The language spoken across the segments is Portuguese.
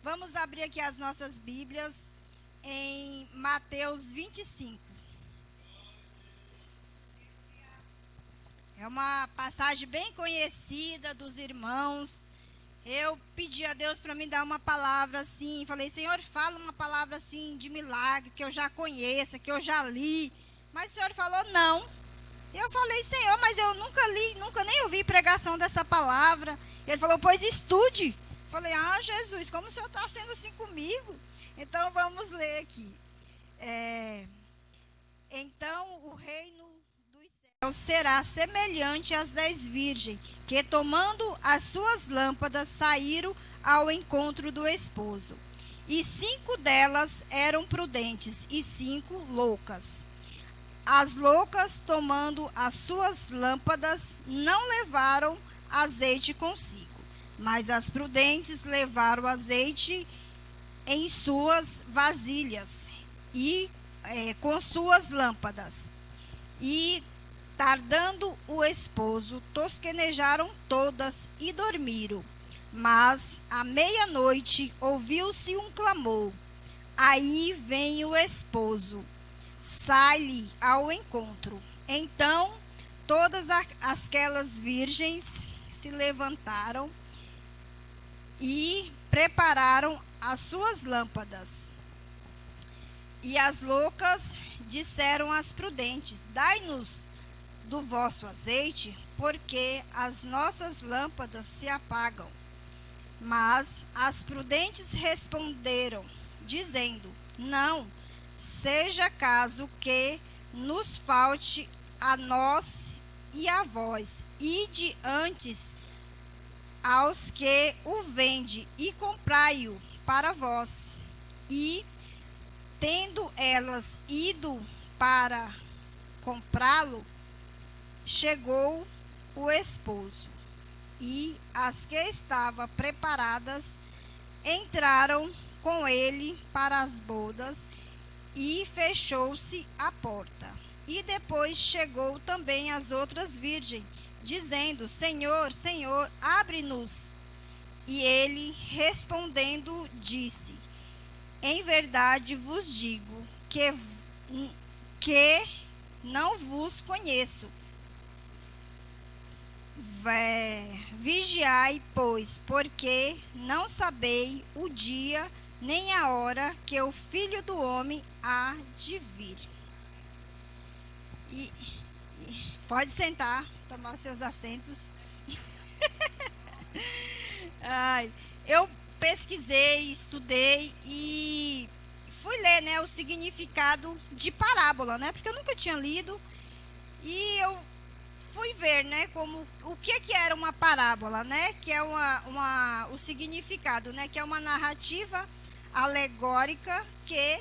Vamos abrir aqui as nossas Bíblias em Mateus 25. É uma passagem bem conhecida dos irmãos. Eu pedi a Deus para me dar uma palavra assim. Falei, Senhor, fala uma palavra assim de milagre, que eu já conheça, que eu já li. Mas o Senhor falou não. Eu falei, Senhor, mas eu nunca li, nunca nem ouvi pregação dessa palavra. Ele falou, pois estude. Falei, Jesus, como o Senhor está sendo assim comigo? Então vamos ler aqui. Então o reino dos céus será semelhante às 10 virgens, que tomando as suas lâmpadas saíram ao encontro do esposo. E 5 delas eram prudentes e 5 loucas. As loucas, tomando as suas lâmpadas, não levaram azeite consigo, mas as prudentes levaram azeite em suas vasilhas e com suas lâmpadas. E, tardando o esposo, tosquenejaram todas e dormiram. Mas, à meia-noite, ouviu-se um clamor. Aí vem o esposo, sai-lhe ao encontro. Então, todas aquelas virgens se levantaram e prepararam as suas lâmpadas. E as loucas disseram às prudentes, dai-nos do vosso azeite, porque as nossas lâmpadas se apagam. Mas as prudentes responderam, dizendo, não, seja caso que nos falte a nós e a vós, ide antes aos que o vende e comprai-o para vós. E, tendo elas ido para comprá-lo, chegou o esposo. E as que estavam preparadas entraram com ele para as bodas, e fechou-se a porta. E depois chegou também as outras virgens, dizendo, Senhor, Senhor, abre-nos. E ele, respondendo, disse, em verdade vos digo que não vos conheço. Vigiai, pois, porque não sabei o dia nem a hora que o Filho do Homem há de vir. Pode sentar, tomar seus assentos. Eu pesquisei, estudei e fui ler, né, o significado de parábola, né, porque eu nunca tinha lido. E eu fui ver, né, o que era uma parábola, né, que é o significado, né, que é uma narrativa alegórica que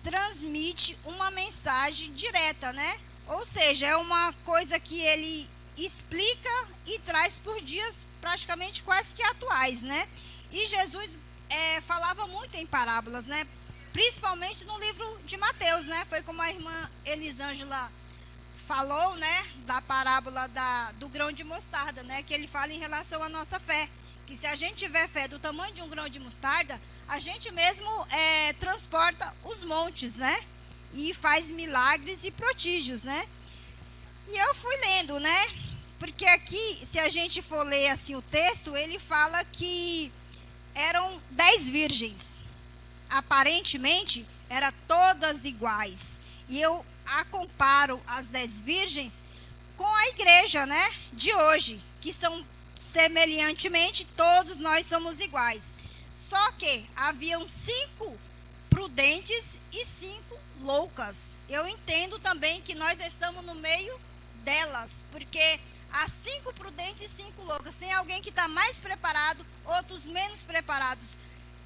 transmite uma mensagem direta, né? Ou seja, é uma coisa que ele explica e traz por dias praticamente quase que atuais, né? E Jesus falava muito em parábolas, né? Principalmente no livro de Mateus, né? Foi como a irmã Elisângela falou, né? Da parábola do grão de mostarda, né? Que ele fala em relação à nossa fé. Que se a gente tiver fé do tamanho de um grão de mostarda, a gente mesmo transporta os montes, né? E faz milagres e prodígios, né? E eu fui lendo, né? Porque aqui, se a gente for ler assim o texto, ele fala que eram 10 virgens. Aparentemente, eram todas iguais. E eu a comparo as 10 virgens com a igreja, né? De hoje, que são semelhantemente, todos nós somos iguais. Só que haviam 5 prudentes e 5 loucas. Eu entendo também que nós estamos no meio delas, porque há 5 prudentes e 5 loucas. Tem alguém que está mais preparado, outros menos preparados.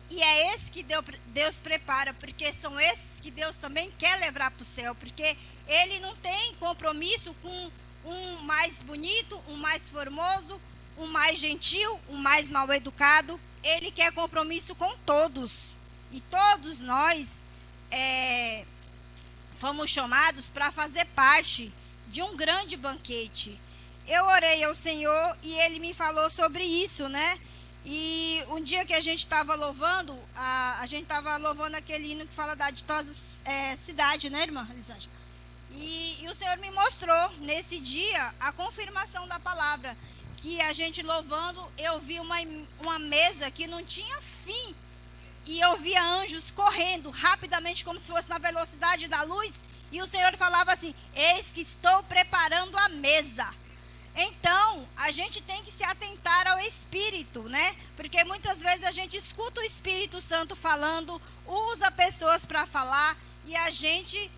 E é esse que Deus prepara, porque são esses que Deus também quer levar para o céu, porque Ele não tem compromisso com um mais bonito, um mais formoso, um mais gentil, um mais mal educado. Ele quer compromisso com todos. E todos nós fomos chamados para fazer parte de um grande banquete. Eu orei ao Senhor e Ele me falou sobre isso, né? E um dia que a gente estava louvando, a gente estava louvando aquele hino que fala da ditosa cidade, né, irmã Elisângela? E o Senhor me mostrou, nesse dia, a confirmação da palavra. Que a gente louvando, eu vi uma mesa que não tinha fim. E eu via anjos correndo rapidamente, como se fosse na velocidade da luz. E o Senhor falava assim: eis que estou preparando a mesa. Então, a gente tem que se atentar ao Espírito, né? Porque muitas vezes a gente escuta o Espírito Santo falando, usa pessoas para falar e a gente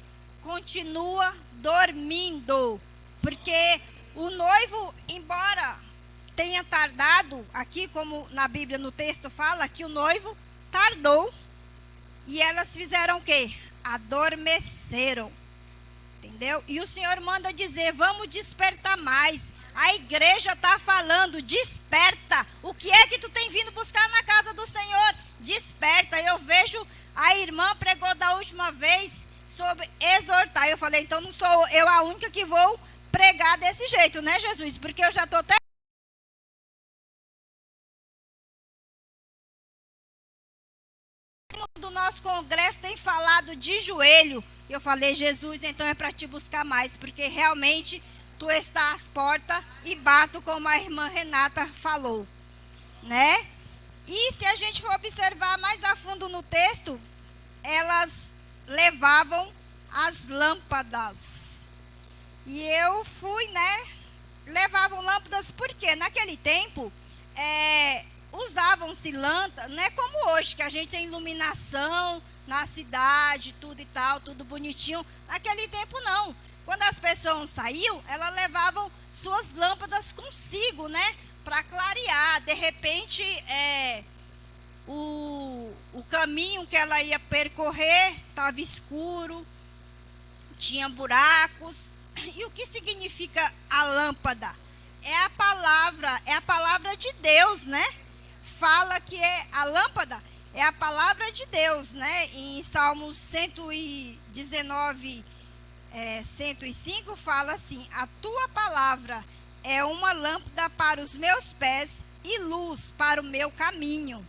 continua dormindo. Porque o noivo, embora tenha tardado, aqui como na Bíblia no texto fala, que o noivo tardou e elas fizeram o quê? Adormeceram. Entendeu? E o Senhor manda dizer, vamos despertar mais. A igreja está falando, desperta. O que é que tu tem vindo buscar na casa do Senhor? Desperta. Eu vejo, a irmã pregou da última vez sobre exortar. Eu falei, então não sou eu a única que vou pregar desse jeito, né, Jesus? Porque eu já estou até... do nosso congresso tem falado de joelho. Eu falei, Jesus, então é para te buscar mais, porque realmente tu está às portas e bato, como a irmã Renata falou, né? E se a gente for observar mais a fundo no texto, elas levavam as lâmpadas. E eu fui, né? Levavam lâmpadas porque naquele tempo usavam-se lâmpadas, não é como hoje, que a gente tem iluminação na cidade, tudo e tal, tudo bonitinho. Naquele tempo não. Quando as pessoas saíam, elas levavam suas lâmpadas consigo, né? Para clarear. De repente, o caminho que ela ia percorrer estava escuro, tinha buracos. E o que significa a lâmpada? É a palavra de Deus, né? Fala que a lâmpada é a palavra de Deus, né? Em Salmos 119, 105 fala assim: a tua palavra é uma lâmpada para os meus pés e luz para o meu caminho.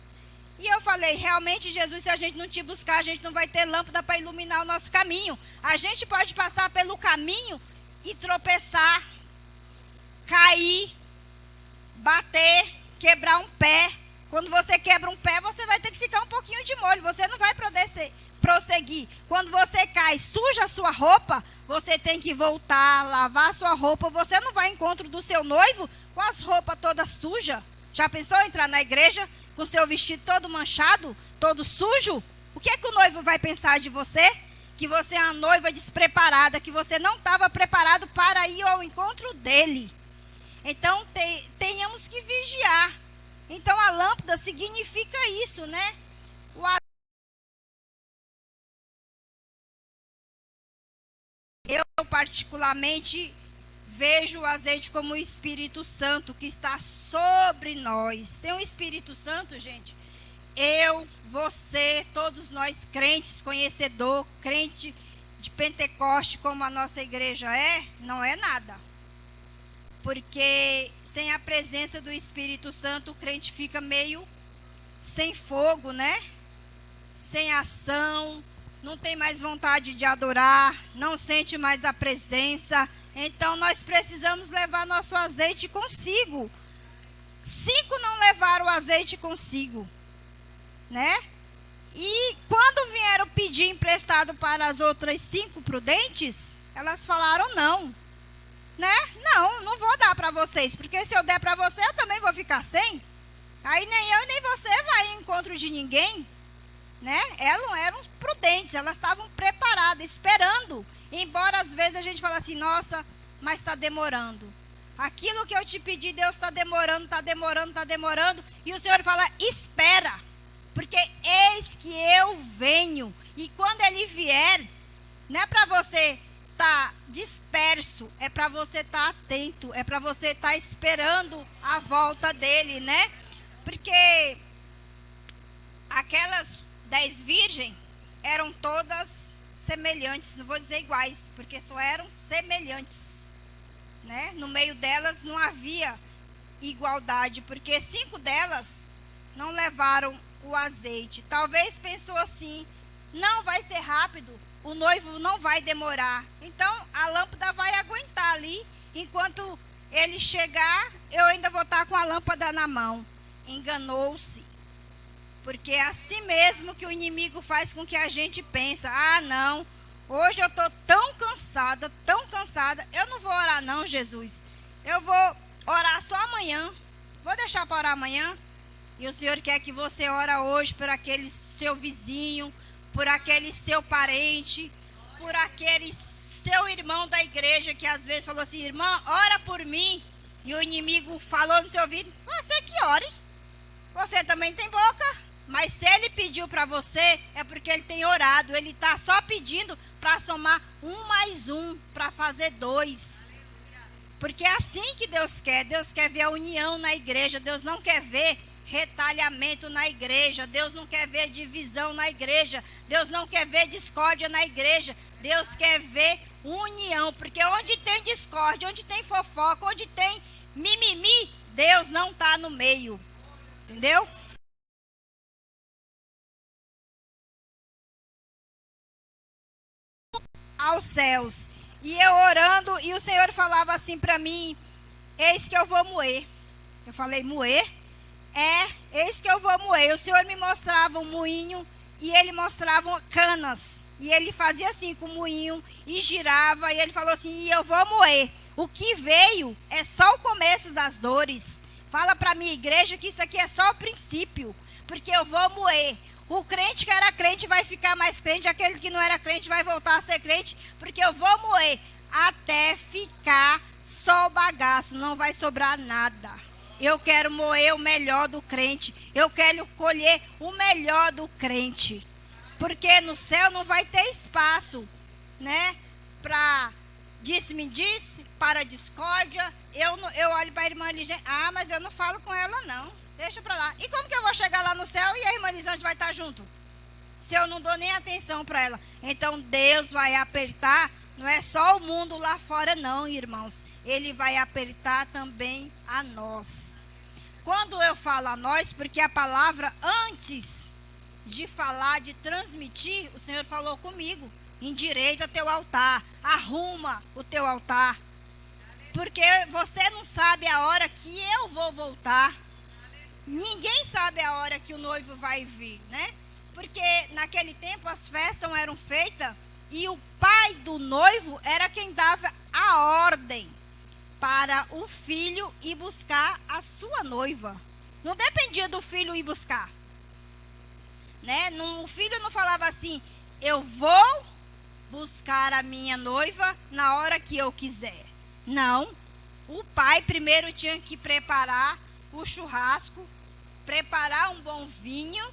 E eu falei, realmente, Jesus, se a gente não te buscar, a gente não vai ter lâmpada para iluminar o nosso caminho. A gente pode passar pelo caminho e tropeçar, cair, bater, quebrar um pé. Quando você quebra um pé, você vai ter que ficar um pouquinho de molho. Você não vai prosseguir. Quando você cai, suja a sua roupa, você tem que voltar, lavar a sua roupa. Você não vai ao encontro do seu noivo com as roupas todas sujas. Já pensou em entrar na igreja com seu vestido todo manchado, todo sujo? O que é que o noivo vai pensar de você? Que você é uma noiva despreparada, que você não estava preparado para ir ao encontro dele. Então, tenhamos que vigiar. Então, a lâmpada significa isso, né? Eu, particularmente, vejo o azeite como o Espírito Santo que está sobre nós. Sem o Espírito Santo, gente, eu, você, todos nós crentes, conhecedor, crente de Pentecoste, como a nossa igreja não é nada. Porque sem a presença do Espírito Santo, o crente fica meio sem fogo, né? Sem ação, não tem mais vontade de adorar, não sente mais a presença. Então, nós precisamos levar nosso azeite consigo. 5 não levaram o azeite consigo, né? E quando vieram pedir emprestado para as outras 5 prudentes, elas falaram não. Né? Não vou dar para vocês, porque se eu der para você, eu também vou ficar sem. Aí nem eu nem você vai em encontro de ninguém, né? Elas não eram prudentes, elas estavam preparadas, esperando. Embora às vezes a gente fala assim, nossa, mas está demorando. Aquilo que eu te pedi, Deus está demorando, está demorando, está demorando. E o Senhor fala, espera, porque eis que eu venho. E quando Ele vier, não é para você estar disperso, é para você estar atento, é para você estar esperando a volta dele, né? Porque aquelas 10 virgens eram todas semelhantes, não vou dizer iguais, porque só eram semelhantes, né? No meio delas não havia igualdade, porque 5 delas não levaram o azeite. Talvez pensou assim: não vai ser rápido, o noivo não vai demorar. Então a lâmpada vai aguentar ali. Enquanto ele chegar, eu ainda vou estar com a lâmpada na mão. Enganou-se. Porque é assim mesmo que o inimigo faz com que a gente pensa: ah, não, hoje eu estou tão cansada, eu não vou orar não, Jesus. Eu vou orar só amanhã. Vou deixar para orar amanhã. E o Senhor quer que você ora hoje por aquele seu vizinho, por aquele seu parente, por aquele seu irmão da igreja que às vezes falou assim: irmã, ora por mim. E o inimigo falou no seu ouvido: você que ore. Você também tem boca. Mas se ele pediu para você, é porque ele tem orado. Ele está só pedindo para somar 1 mais 1, para fazer 2. Porque é assim que Deus quer. Deus quer ver a união na igreja. Deus não quer ver retalhamento na igreja. Deus não quer ver divisão na igreja. Deus não quer ver discórdia na igreja. Deus quer ver união. Porque onde tem discórdia, onde tem fofoca, onde tem mimimi, Deus não está no meio. Entendeu? Aos céus. E eu orando, e o Senhor falava assim para mim: eis que eu vou moer. Eu falei: moer? Eis que eu vou moer. O Senhor me mostrava um moinho e ele mostrava canas. E ele fazia assim com o moinho e girava, e ele falou assim: e eu vou moer. O que veio é só o começo das dores. Fala para minha igreja que isso aqui é só o princípio, porque eu vou moer. O crente que era crente vai ficar mais crente, aquele que não era crente vai voltar a ser crente, porque eu vou moer até ficar só o bagaço, não vai sobrar nada. Eu quero moer o melhor do crente, eu quero colher o melhor do crente, porque no céu não vai ter espaço, né, para disse-me disse, para discórdia. Eu olho para a irmã Elisângela: ah, mas eu não falo com ela não, deixa para lá. E como que eu vou chegar lá no céu e a irmã Elisângela vai estar junto? Se eu não dou nem atenção para ela. Então Deus vai apertar, não é só o mundo lá fora não, irmãos. Ele vai apertar também a nós. Quando eu falo a nós, porque a palavra antes de falar, de transmitir, o Senhor falou comigo: endireita teu altar, arruma o teu altar. Porque você não sabe a hora que eu vou voltar. Ninguém sabe a hora que o noivo vai vir, né? Porque naquele tempo as festas eram feitas e o pai do noivo era quem dava a ordem para o filho ir buscar a sua noiva. Não dependia do filho ir buscar, né? O filho não falava assim: eu vou buscar a minha noiva na hora que eu quiser. Não. O pai primeiro tinha que preparar o churrasco, preparar um bom vinho,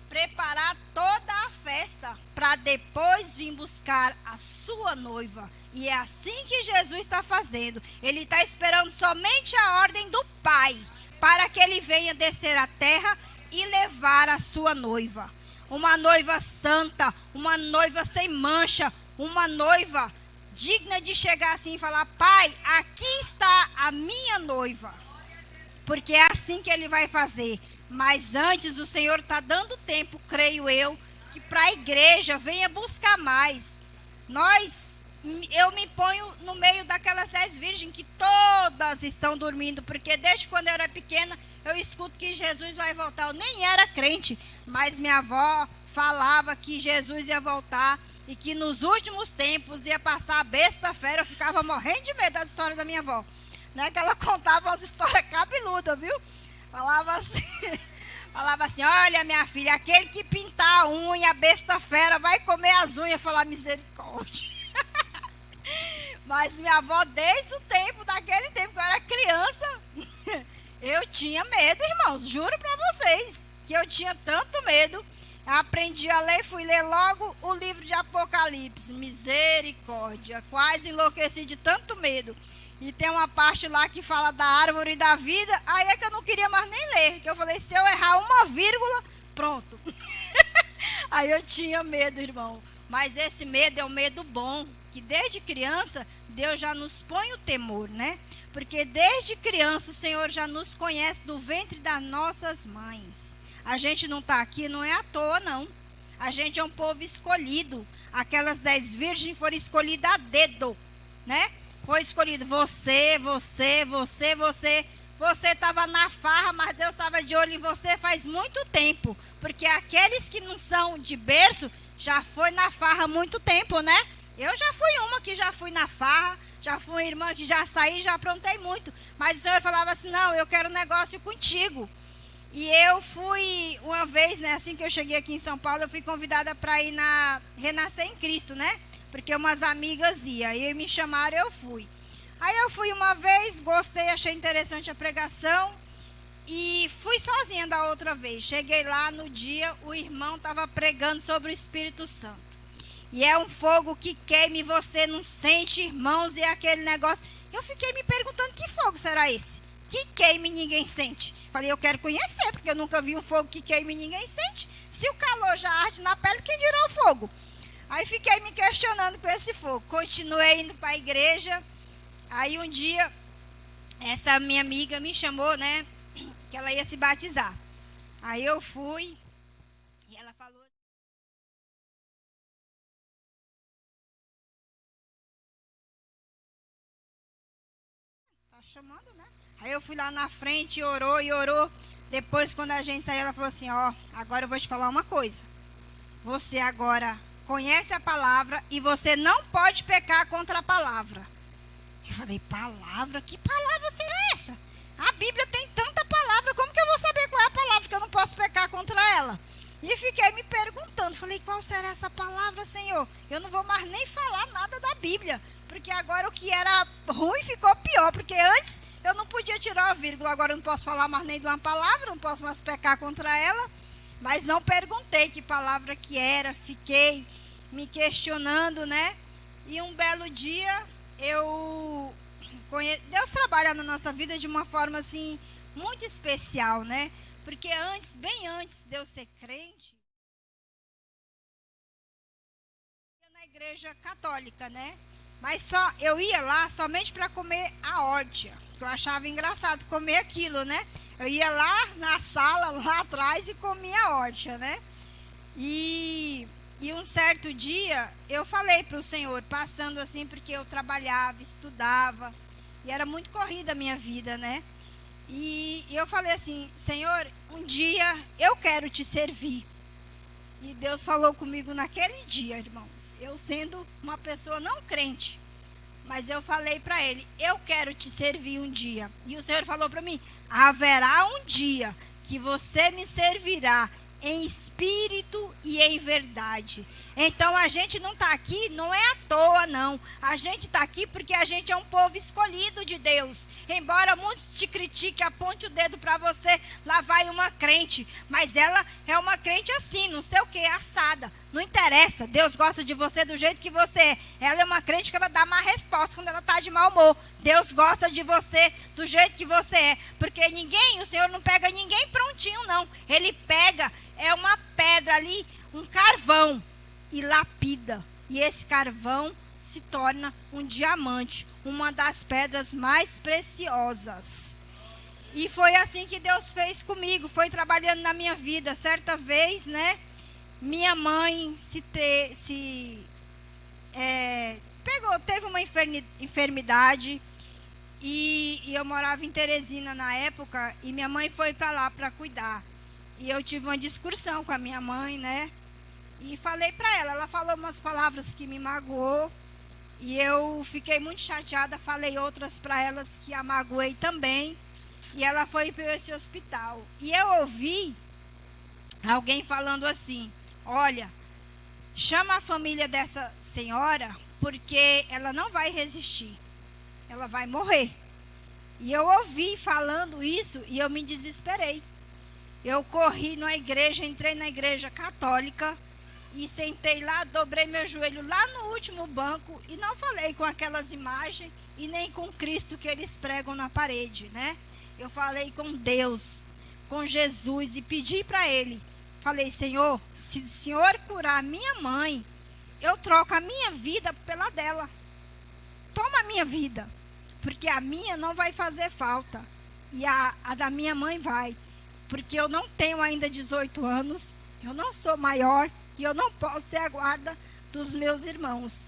preparar toda a festa, para depois vir buscar a sua noiva. E é assim que Jesus está fazendo. Ele está esperando somente a ordem do Pai, para que ele venha descer à terra e levar a sua noiva. Uma noiva santa, uma noiva sem mancha, uma noiva digna de chegar assim e falar: Pai, aqui está a minha noiva. Porque é assim que ele vai fazer. Mas antes o Senhor está dando tempo, creio eu, que para a igreja venha buscar mais. Eu me ponho no meio daquelas 10 virgens que todas estão dormindo, porque desde quando eu era pequena eu escuto que Jesus vai voltar. Eu nem era crente, mas minha avó falava que Jesus ia voltar e que nos últimos tempos ia passar a besta fera. Eu ficava morrendo de medo das histórias da minha avó, né? Que ela contava umas histórias cabeludas, viu? Falava assim: olha, minha filha, aquele que pintar a unha, a besta fera vai comer as unhas. Falar: misericórdia. Mas minha avó, desde o tempo, daquele tempo que eu era criança, eu tinha medo, irmãos. Juro para vocês que eu tinha tanto medo. Aprendi a ler, fui ler logo o livro de Apocalipse. Misericórdia, quase enlouqueci de tanto medo. E tem uma parte lá que fala da árvore da vida. Aí é que eu não queria mais nem ler, que eu falei: se eu errar uma vírgula, pronto. Aí eu tinha medo, irmão. Mas esse medo é um medo bom, que desde criança Deus já nos põe o temor, né? Porque desde criança o Senhor já nos conhece do ventre das nossas mães. A gente não está aqui, não é à toa, não. A gente é um povo escolhido. Aquelas 10 virgens foram escolhidas a dedo, né? Foi escolhido você. Você estava na farra, mas Deus estava de olho em você faz muito tempo. Porque aqueles que não são de berço, já foi na farra há muito tempo, né? Eu já fui uma que já fui na farra, já fui uma irmã que já saí, já aprontei muito. Mas o Senhor falava assim, não, eu quero um negócio contigo. E eu fui uma vez, né, assim que eu cheguei aqui em São Paulo, eu fui convidada para ir na Renascer em Cristo, né? Porque umas amigas iam, e me chamaram, eu fui. Aí eu fui uma vez, gostei, achei interessante a pregação e fui sozinha da outra vez. Cheguei lá no dia, o irmão estava pregando sobre o Espírito Santo. E é um fogo que queima e você não sente, irmãos, e é aquele negócio. Eu fiquei me perguntando, que fogo será esse? Que queima e ninguém sente? Falei, eu quero conhecer, porque eu nunca vi um fogo que queima e ninguém sente. Se o calor já arde na pele, quem dirá o fogo? Aí fiquei me questionando com esse fogo. Continuei indo para a igreja. Aí um dia, essa minha amiga me chamou, né, que ela ia se batizar. Aí eu fui e ela falou... Tá chamando, né? Aí eu fui lá na frente e orou. Depois, quando a gente saiu, ela falou assim, ó, agora eu vou te falar uma coisa. Você agora conhece a palavra e você não pode pecar contra a palavra. Eu falei, palavra? Que palavra será essa? A Bíblia tem tanta palavra, como que eu vou saber qual é a palavra que eu não posso pecar contra ela? E fiquei me perguntando, falei, qual será essa palavra, Senhor? Eu não vou mais nem falar nada da Bíblia, porque agora o que era ruim ficou pior, porque antes eu não podia tirar uma vírgula, agora eu não posso falar mais nem de uma palavra, não posso mais pecar contra ela, mas não perguntei que palavra que era, fiquei me questionando, né? E um belo dia... Deus trabalha na nossa vida de uma forma assim muito especial, né? Porque bem antes de eu ser crente, eu ia na igreja católica, né? Mas eu ia lá somente para comer a hóstia, que eu achava engraçado comer aquilo, né? Eu ia lá na sala, lá atrás, e comia a hóstia, né? E um certo dia, eu falei para o Senhor, passando assim, porque eu trabalhava, estudava, e era muito corrida a minha vida, né? E eu falei assim, Senhor, um dia eu quero te servir. E Deus falou comigo naquele dia, irmãos, eu sendo uma pessoa não crente, mas eu falei para Ele, eu quero te servir um dia. E o Senhor falou para mim, haverá um dia que você me servirá em espírito e em verdade. Então a gente não está aqui, não é à toa, não. A gente está aqui porque a gente é um povo escolhido de Deus. Embora muitos te critiquem, aponte o dedo para você, lá vai uma crente. Mas ela é uma crente assim, não sei o que, assada. Não interessa, Deus gosta de você do jeito que você é. Ela é uma crente que ela dá má resposta quando ela está de mau humor. Deus gosta de você do jeito que você é. Porque o Senhor não pega ninguém prontinho, não. Ele pega, é uma pedra ali, um carvão, e lapida. E esse carvão se torna um diamante, uma das pedras mais preciosas. E foi assim que Deus fez comigo, foi trabalhando na minha vida. Certa vez, né, minha mãe teve uma enfermidade, e eu morava em Teresina na época, e minha mãe foi para lá para cuidar. E eu tive uma discussão com a minha mãe, né? E falei para ela falou umas palavras que me magoou, e eu fiquei muito chateada, falei outras para elas que a magoei também, e ela foi para esse hospital. E eu ouvi alguém falando assim, olha, chama a família dessa senhora, porque ela não vai resistir, ela vai morrer. E eu ouvi falando isso, e eu me desesperei. Eu corri na igreja, entrei na igreja católica, e sentei lá, dobrei meu joelho lá no último banco, e não falei com aquelas imagens, e nem com Cristo que eles pregam na parede, né? Eu falei com Deus, com Jesus, e pedi para Ele. Falei, Senhor, se o Senhor curar minha mãe, eu troco a minha vida pela dela. Toma a minha vida, porque a minha não vai fazer falta, e a da minha mãe vai. porque eu não tenho ainda 18 anos, eu não sou maior e eu não posso ter a guarda dos meus irmãos.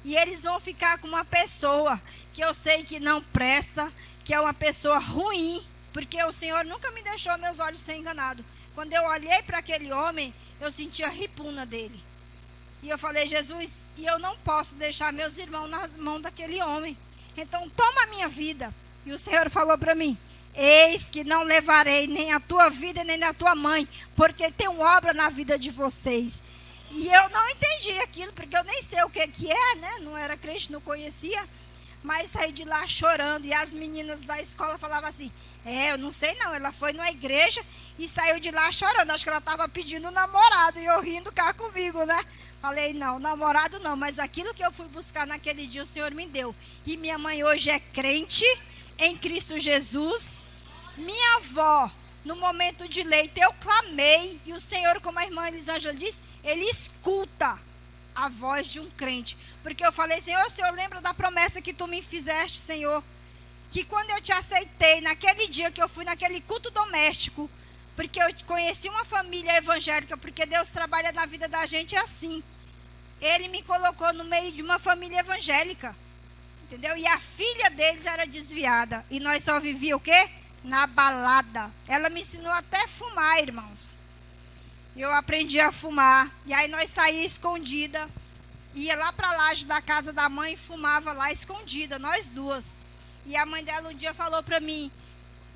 E eles vão ficar com uma pessoa que eu sei que não presta, que é uma pessoa ruim, porque o Senhor nunca me deixou meus olhos ser enganados. Quando eu olhei para aquele homem, eu senti a repugna dele. E eu falei, Jesus, e eu não posso deixar meus irmãos na mão daquele homem. Então toma a minha vida. E o Senhor falou para mim, eis que não levarei nem a tua vida nem a tua mãe, porque tem uma obra na vida de vocês. E eu não entendi aquilo, porque eu nem sei o que é, né? Não era crente, não conhecia. Mas saí de lá chorando. E as meninas da escola falavam assim, eu não sei não, ela foi numa igreja e saiu de lá chorando. Acho que ela estava pedindo um namorado e eu rindo cá comigo, né? Falei, não, namorado não, mas aquilo que eu fui buscar naquele dia o Senhor me deu. E minha mãe hoje é crente em Cristo Jesus. Minha avó, no momento de leito, eu clamei. E o Senhor, como a irmã Elisângela disse, Ele escuta a voz de um crente. Porque eu falei, Senhor, lembra da promessa que Tu me fizeste, Senhor? Que quando eu Te aceitei, naquele dia que eu fui naquele culto doméstico, porque eu conheci uma família evangélica, porque Deus trabalha na vida da gente assim. Ele me colocou no meio de uma família evangélica, entendeu? E a filha deles era desviada. E nós só vivíamos o quê? Na balada. Ela me ensinou até a fumar, irmãos. Eu aprendi a fumar. E aí nós saíamos escondida. Ia lá para a laje da casa da mãe e fumava lá escondida, nós duas. E a mãe dela um dia falou para mim,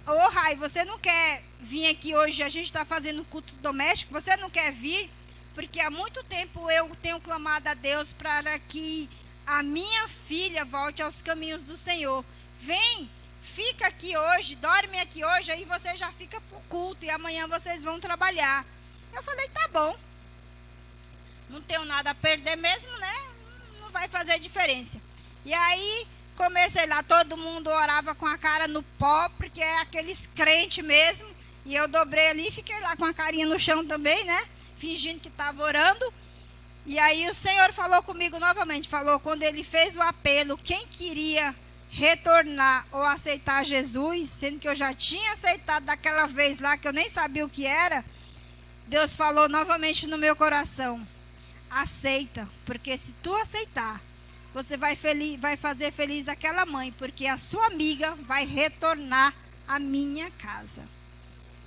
ô Rai, você não quer vir aqui hoje? A gente está fazendo culto doméstico, você não quer vir? Porque há muito tempo eu tenho clamado a Deus para que a minha filha volte aos caminhos do Senhor. Vem, fica aqui hoje, dorme aqui hoje, aí você já fica para o culto e amanhã vocês vão trabalhar. Eu falei, tá bom. Não tenho nada a perder mesmo, né? Não vai fazer diferença. E aí comecei lá, todo mundo orava com a cara no pó, porque é aqueles crentes mesmo. E eu dobrei ali e fiquei lá com a carinha no chão também, né? Fingindo que estava orando. E aí o Senhor falou comigo novamente, falou, quando Ele fez o apelo, quem queria retornar ou aceitar Jesus, sendo que eu já tinha aceitado daquela vez lá, que eu nem sabia o que era, Deus falou novamente no meu coração, aceita, porque se tu aceitar, você vai fazer feliz aquela mãe, porque a sua amiga vai retornar à minha casa.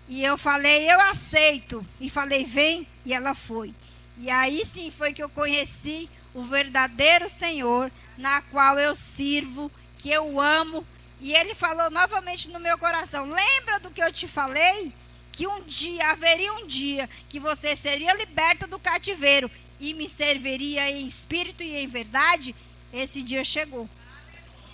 E eu falei, eu aceito. E falei, vem, e ela foi. E aí sim foi que eu conheci o verdadeiro Senhor, na qual eu sirvo, que eu amo. E Ele falou novamente no meu coração, lembra do que eu te falei? Que um dia, haveria um dia, que você seria liberta do cativeiro e me serviria em espírito e em verdade. Esse dia chegou.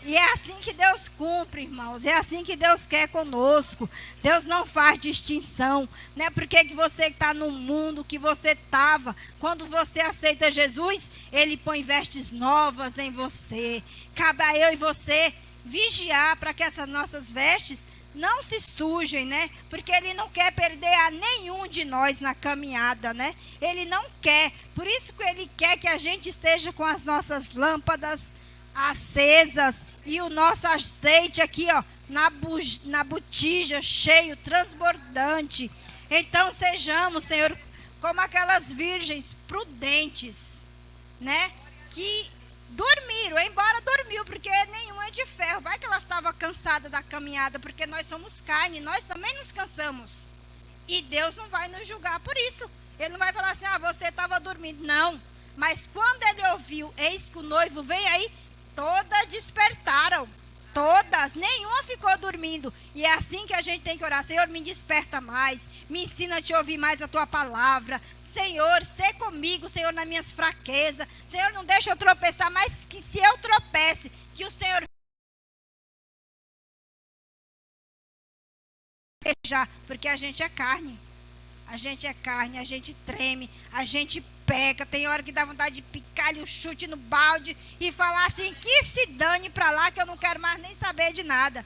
E é assim que Deus cumpre, irmãos. É assim que Deus quer conosco. Deus não faz distinção. Não é porque que você está no mundo que você estava. Quando você aceita Jesus, Ele põe vestes novas em você. Cabe a eu e você vigiar para que essas nossas vestes não se sujem, né? Porque Ele não quer perder a nenhum de nós na caminhada, né? Ele não quer. Por isso que Ele quer que a gente esteja com as nossas lâmpadas acesas e o nosso azeite aqui, ó, na botija, cheio, transbordante. Então sejamos, Senhor, como aquelas virgens prudentes, né? Que dormiram, embora dormiu, porque nenhuma é de ferro. Vai que ela estava cansada da caminhada, porque nós somos carne, nós também nos cansamos. E Deus não vai nos julgar por isso. Ele não vai falar assim, você estava dormindo. Não, mas quando Ele ouviu, eis que o noivo vem aí, todas despertaram. Todas, nenhuma ficou dormindo. E é assim que a gente tem que orar. Senhor, me desperta mais, me ensina a te ouvir mais a tua palavra. Senhor, sê comigo, Senhor, nas minhas fraquezas. Senhor, não deixa eu tropeçar, mas que se eu tropece, que o Senhor veja, porque a gente é carne. A gente é carne, a gente treme, a gente peca. Tem hora que dá vontade de picar-lhe o chute no balde e falar assim, que se dane pra lá, que eu não quero mais nem saber de nada.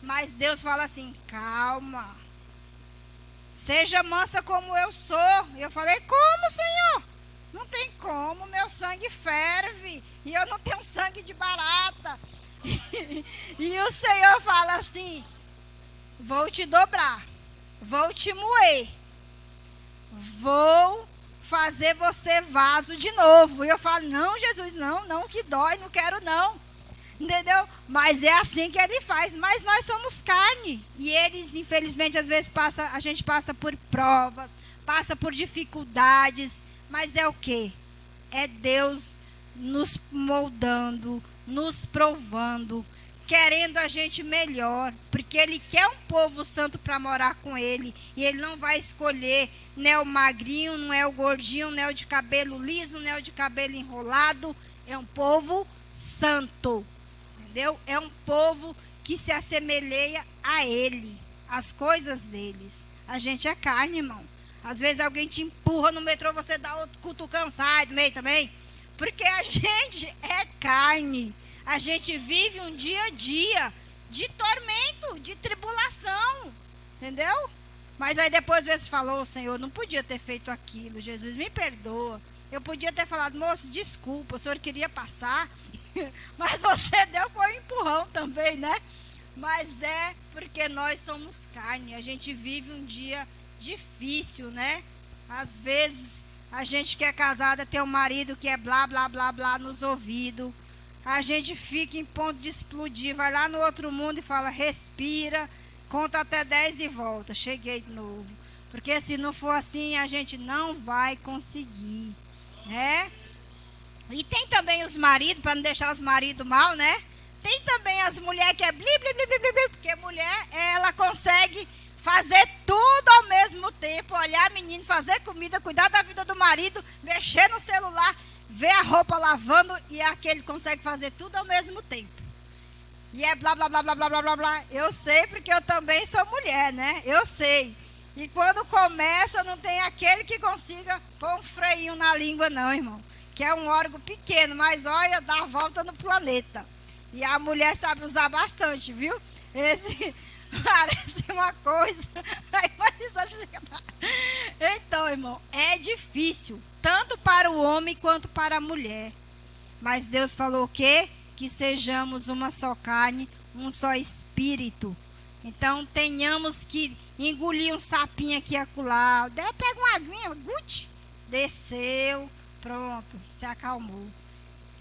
Mas Deus fala assim, calma. Seja mansa como eu sou. E eu falei, como, Senhor? Não tem como, meu sangue ferve. E eu não tenho sangue de barata. E o Senhor fala assim, vou te dobrar. vou te moer, vou fazer você vaso de novo. E eu falo, não, Jesus, não, que dói, não quero não. Entendeu? Mas é assim que ele faz. Mas nós somos carne. E eles, infelizmente, às vezes a gente passa por provas, passa por dificuldades. Mas é o quê? É Deus nos moldando, nos provando, querendo a gente melhor, porque Ele quer um povo santo para morar com Ele, e Ele não vai escolher nem o magrinho, não é o gordinho, não é o de cabelo liso, não é o de cabelo enrolado, é um povo santo, entendeu? É um povo que se assemelha a Ele, às coisas deles. A gente é carne, irmão. Às vezes alguém te empurra no metrô, você dá outro cutucão, sai do meio também, porque a gente é carne. A gente vive um dia a dia de tormento, de tribulação, entendeu? Mas aí depois você falou, Senhor, não podia ter feito aquilo, Jesus, me perdoa. Eu podia ter falado, moço, desculpa, o senhor queria passar, mas você deu foi um empurrão também, né? Mas é porque nós somos carne, a gente vive um dia difícil, né? Às vezes a gente que é casada tem um marido que é blá, blá, blá, blá nos ouvidos. A gente fica em ponto de explodir, vai lá no outro mundo e fala, respira, conta até 10 e volta, cheguei de novo. Porque se não for assim, a gente não vai conseguir, né? E tem também os maridos, para não deixar os maridos mal, né? Tem também as mulheres que é bli, bli, bli, bli, bli, porque mulher, ela consegue fazer tudo ao mesmo tempo, olhar menino, fazer comida, cuidar da vida do marido, mexer no celular, ver a roupa lavando, e aquele consegue fazer tudo ao mesmo tempo. E é blá, blá, blá, blá, blá, blá, blá, blá. Eu sei porque eu também sou mulher, né? Eu sei. E quando começa, não tem aquele que consiga pôr um freio na língua, não, irmão. Que é um órgão pequeno, mas olha, dá a volta no planeta. E a mulher sabe usar bastante, viu? Esse parece uma coisa. Então, irmão, é difícil, tanto para o homem quanto para a mulher. Mas Deus falou o quê? Que sejamos uma só carne, um só espírito. Então, tenhamos que engolir um sapinho aqui e acolá. Pega uma aguinha, guti, desceu, pronto, se acalmou.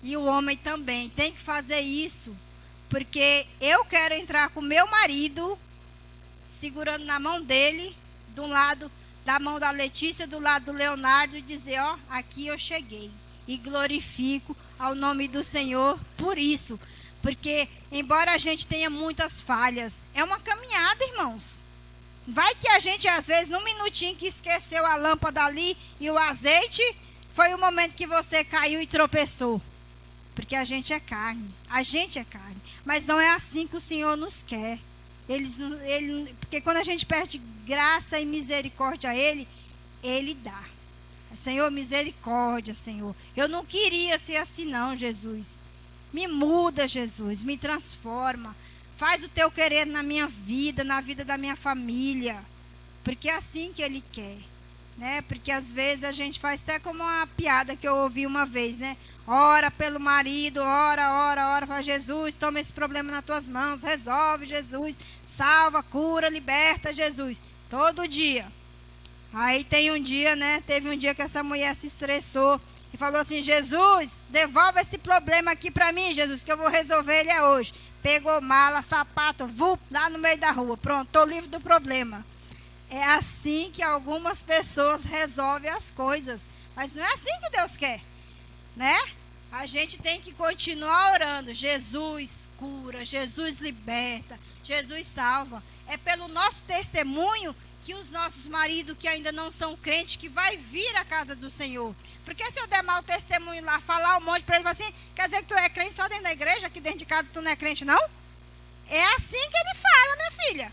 E o homem também tem que fazer isso, porque eu quero entrar com meu marido, segurando na mão dele, do lado da mão da Letícia, do lado do Leonardo, e dizer, ó, aqui eu cheguei. E glorifico ao nome do Senhor por isso. Porque, embora a gente tenha muitas falhas, é uma caminhada, irmãos. Vai que a gente, às vezes, num minutinho que esqueceu a lâmpada ali e o azeite, foi o momento que você caiu e tropeçou. Porque a gente é carne. A gente é carne. Mas não é assim que o Senhor nos quer. Porque quando a gente pede graça e misericórdia a Ele, Ele dá. Senhor, misericórdia, Senhor. Eu não queria ser assim não, Jesus. Me muda, Jesus. Me transforma. Faz o teu querer na minha vida, na vida da minha família. Porque é assim que Ele quer. Né? Porque às vezes a gente faz até como uma piada que eu ouvi uma vez, né? Ora pelo marido, ora. Fala, Jesus, toma esse problema nas tuas mãos. Resolve, Jesus. Salva, cura, liberta, Jesus. Todo dia. Aí tem um dia, né? Teve um dia que essa mulher se estressou e falou assim, Jesus, devolve esse problema aqui para mim, Jesus, que eu vou resolver ele hoje. Pegou mala, sapato, lá no meio da rua. Pronto, estou livre do problema. É assim que algumas pessoas resolvem as coisas. Mas não é assim que Deus quer, né? A gente tem que continuar orando. Jesus cura, Jesus liberta, Jesus salva. É pelo nosso testemunho que os nossos maridos que ainda não são crentes, que vai vir à casa do Senhor. Porque se eu der mau testemunho lá, falar um monte para ele, falar assim, quer dizer que tu é crente só dentro da igreja, aqui dentro de casa tu não é crente não? É assim que ele fala, minha filha.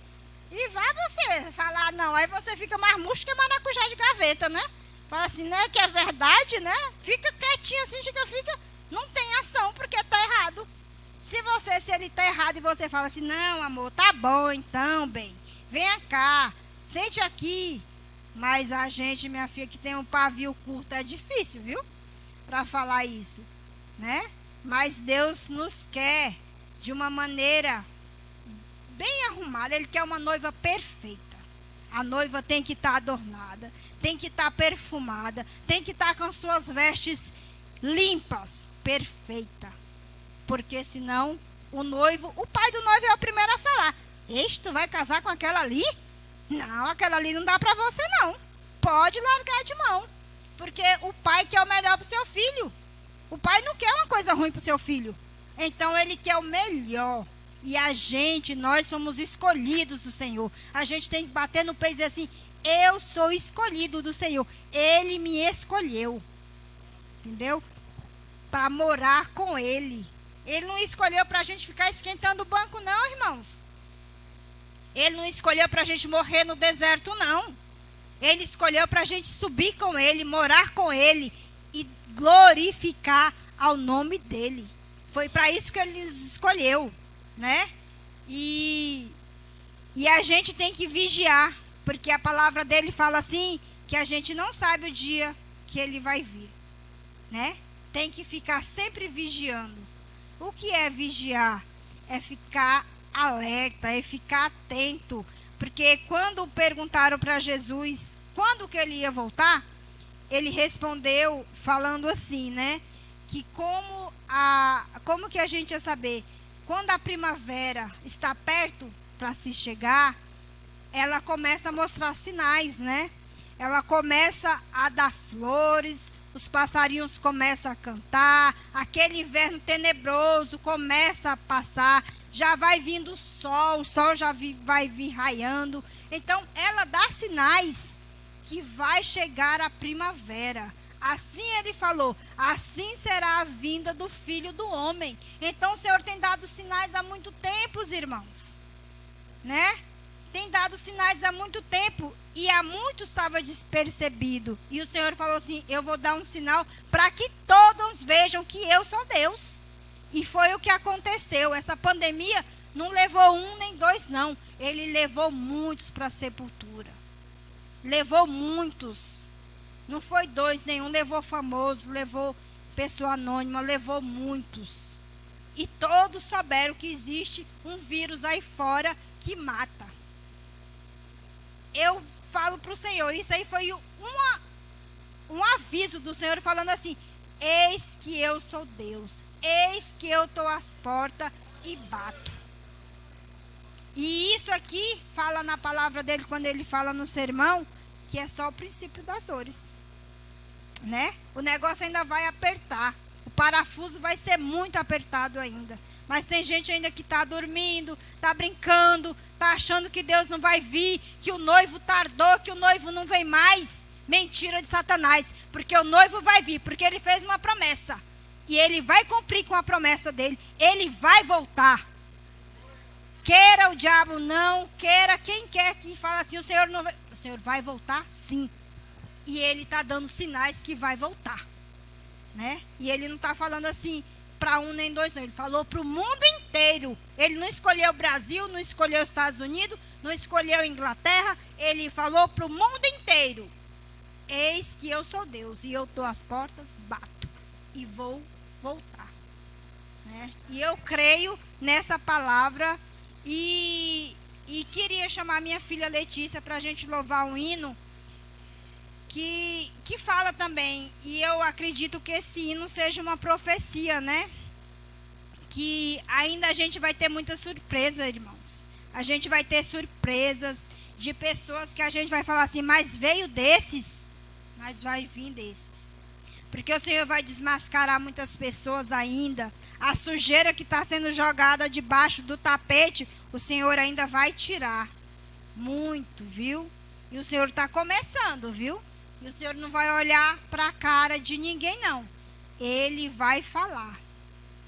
E vai você falar, não, aí você fica mais murcho que maracujá de gaveta, né? Fala assim, né, que é verdade, né? Fica quietinho assim, fica, não tem ação, porque tá errado. Se ele tá errado e você fala assim, não, amor, tá bom então, bem, venha cá, sente aqui. Mas a gente, minha filha, que tem um pavio curto, é difícil, viu? Para falar isso, né? Mas Deus nos quer de uma maneira bem arrumada. Ele quer uma noiva perfeita. A noiva tem que estar adornada, tem que estar perfumada, tem que estar com suas vestes limpas, perfeita. Porque senão o pai do noivo é o primeiro a falar: "Este, tu vai casar com aquela ali? Não, aquela ali não dá para você não. Pode largar de mão." Porque o pai quer o melhor para o seu filho. O pai não quer uma coisa ruim para o seu filho. Então ele quer o melhor. E nós somos escolhidos do Senhor. A gente tem que bater no peito e dizer assim: eu sou escolhido do Senhor. Ele me escolheu. Entendeu? Para morar com Ele. Ele não escolheu para a gente ficar esquentando o banco, não, irmãos. Ele não escolheu para a gente morrer no deserto, não. Ele escolheu para a gente subir com Ele, morar com Ele e glorificar ao nome dEle. Foi para isso que Ele nos escolheu, né? E a gente tem que vigiar, porque a palavra dele fala assim, que a gente não sabe o dia que ele vai vir, né? Tem que ficar sempre vigiando. O que é vigiar? É ficar alerta, é ficar atento. Porque quando perguntaram para Jesus quando que ele ia voltar, ele respondeu falando assim, né? Que como que a gente ia saber? Quando a primavera está perto para se chegar, ela começa a mostrar sinais, né? Ela começa a dar flores, os passarinhos começam a cantar, aquele inverno tenebroso começa a passar, já vai vindo o sol já vai vir raiando. Então, ela dá sinais que vai chegar a primavera. Assim ele falou: assim será a vinda do Filho do Homem. Então o Senhor tem dado sinais há muito tempo, irmãos, né? Tem dado sinais há muito tempo e há muito estava despercebido. E o Senhor falou assim: eu vou dar um sinal para que todos vejam que eu sou Deus. E foi o que aconteceu. Essa pandemia não levou um nem dois, não. Ele levou muitos para a sepultura. Levou muitos. Não foi dois, nenhum levou famoso, levou pessoa anônima, levou muitos. E todos souberam que existe um vírus aí fora que mata. Eu falo para o Senhor, isso aí foi um aviso do Senhor falando assim: eis que eu sou Deus, eis que eu estou às portas e bato. E isso aqui fala na palavra dele, quando ele fala no sermão, que é só o princípio das dores. Né? O negócio ainda vai apertar. O parafuso vai ser muito apertado ainda. Mas tem gente ainda que está dormindo, está brincando, está achando que Deus não vai vir, que o noivo tardou, que o noivo não vem mais. Mentira de Satanás. Porque o noivo vai vir, porque ele fez uma promessa. E ele vai cumprir com a promessa dele. Ele vai voltar. Queira o diabo não, queira quem quer que fale assim: o Senhor não vai. O Senhor vai voltar, sim. E ele está dando sinais que vai voltar, né? E ele não está falando assim para um nem dois, não. Ele falou para o mundo inteiro. Ele não escolheu o Brasil, não escolheu os Estados Unidos, não escolheu a Inglaterra. Ele falou para o mundo inteiro: eis que eu sou Deus e eu estou às portas, bato e vou voltar, né? E eu creio nessa palavra e queria chamar minha filha Letícia para a gente louvar um hino que fala também, e eu acredito que esse hino seja uma profecia, né? Que ainda a gente vai ter muita surpresa, irmãos. A gente vai ter surpresas de pessoas que a gente vai falar assim: mas veio desses, mas vai vir desses. Porque o Senhor vai desmascarar muitas pessoas ainda. A sujeira que está sendo jogada debaixo do tapete, o Senhor ainda vai tirar. Muito, viu? E o Senhor está começando, viu? E o Senhor não vai olhar para a cara de ninguém, não. Ele vai falar,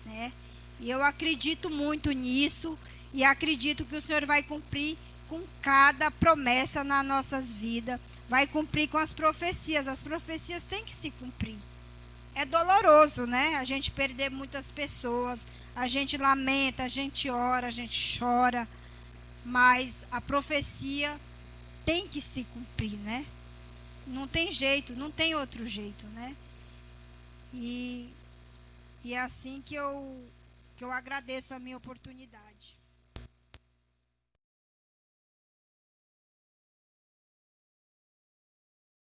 né? E eu acredito muito nisso. E acredito que o Senhor vai cumprir com cada promessa nas nossas vidas. Vai cumprir com as profecias. As profecias têm que se cumprir. É doloroso, né? A gente perder muitas pessoas. A gente lamenta, a gente ora, a gente chora. Mas a profecia tem que se cumprir, né? Não tem jeito, não tem outro jeito, né? E é assim que eu agradeço a minha oportunidade.